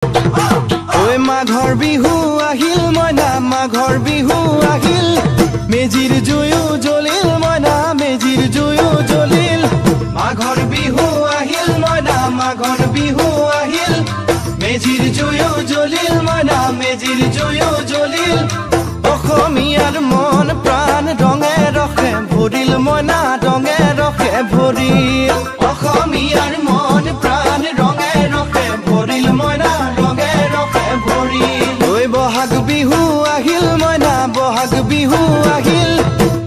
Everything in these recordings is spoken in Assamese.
ঐ মাঘৰ বিহু আহিল মইনা মাঘৰ বিহু আহিল মেজিৰ জুয়ো জ্বলিল মইনা মেজিৰ জুয়ো জ্বলিল মাঘৰ বিহু আহিল মইনা মাঘৰ বিহু আহিল মেজিৰ জুয়ো জ্বলিল মইনা মেজিৰ জুয়ো জ্বলিল অসমীয়াৰ মন প্ৰাণ ৰঙে ৰখে ভৰিল মইনা ৰঙে ৰখে ভৰিল অসমীয়াৰ মন প্ৰাণ ৰঙে ৰখে ভৰিল মইনা ৰঙে ৰখে ভৰিল ঐ বহাগ বিহু আহিল মইনা বহাগ বিহু আহিল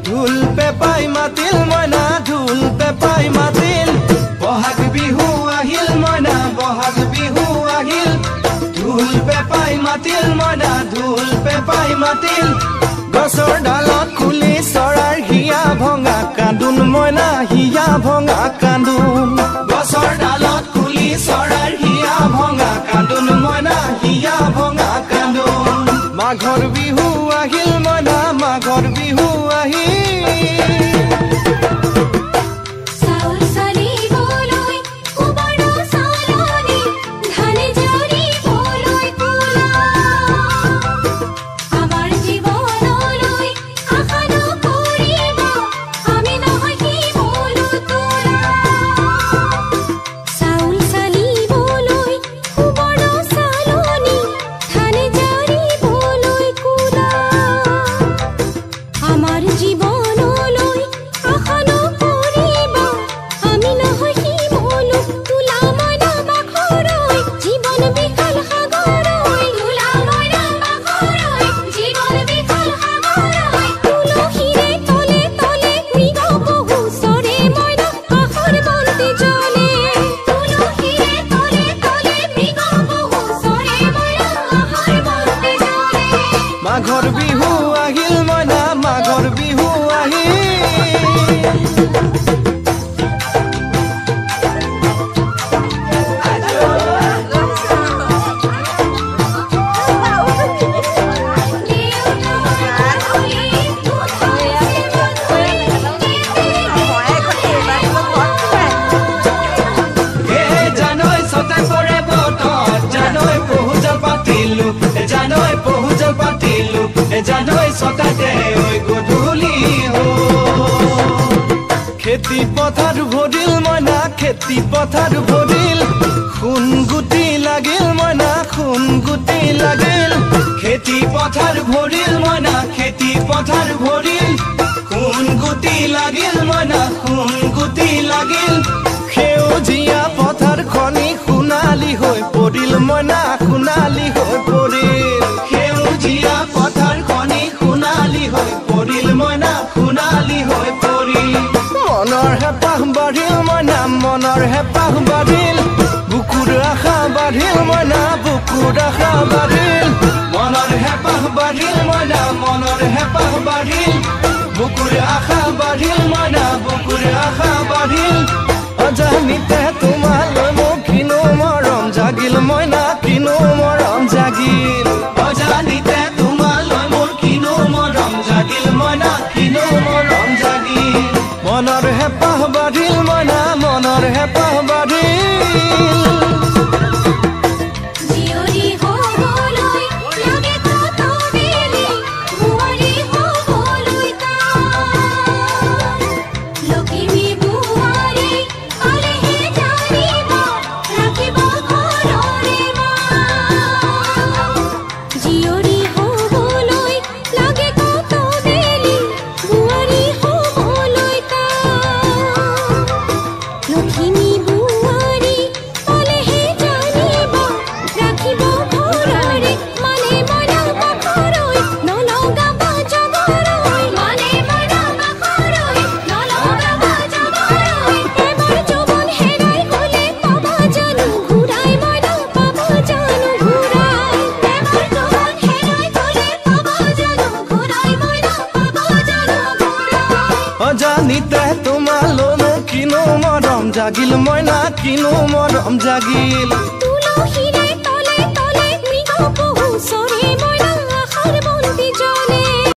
ঢোল পেপাই মাতিল মইনা ঢোল পেপাই মাতিল বহাগ বিহু আহিল মইনা বহাগ বিহু আহিল ঢোল পেপাই মাতিল মইনা ঢোল পেপাই মাতিল গছৰ ডালত খুলি চৰাৰ হিয়া ভঙা কান্দোন মইনা হিয়া ভঙা কান্দোন গছৰ ডালত খুলি চৰাৰ হিয়া ভঙা কান্দোন মইনা হিয়া ভঙা কান্দোন মাঘৰ বিহু আহিল মইনা মাঘৰ বিহু আহিল মাঘৰ বিহু আহিল মইনা মাঘৰ বিহু জানৈ সতাতে ওই গধূলি খেতি পথাৰ ভৰিল মইনা খেতি পথাৰ ভৰিল খুন গুটি লাগিল মইনা খুন গুটি লাগিল খেতি পথাৰ ভৰিল মইনা খেতি পথাৰ ভৰিল খুন গুটি লাগিল মইনা খুন গুটি লাগিল সেউজীয়া পথাৰ খনি সোণালী হৈ পৰিল মইনা সোণালী হৈ পৰিল সেউজীয়া পথাৰ খনি সোণালী হৈ পৰিল মইনা সোণালী হৈ পৰিল মনৰ হেঁপাহ বাঢ়িল মইনা মনৰ হেঁপাহ বাঢ়িল বুকুৰ আশা বাঢ়িল মইনা বুকুৰ আশা বাঢ়িল মনৰ হেঁপাহ বাঢ়িল মইনা মনৰ হেঁপাহ বাঢ়িল বুকুৰ আশা বাঢ়িল মইনা বুকুৰ আশা বাঢ়িল অজানিতে তোমালৈ মোক কিনো মৰম জাগিল মইনা কিনো মৰম জাগিল অজানিতে তোমালৈ মোৰ কিনো মৰম জাগিল মইনা কিনো মৰম জাগিল মনৰ হেঁপাহ বাঢ়িল মইনা মনৰ হেঁপাহ বাঢ়িল অজানিতে তোমালৈ কিনো মৰম জাগিল মইনা কিনো মৰম জাগিল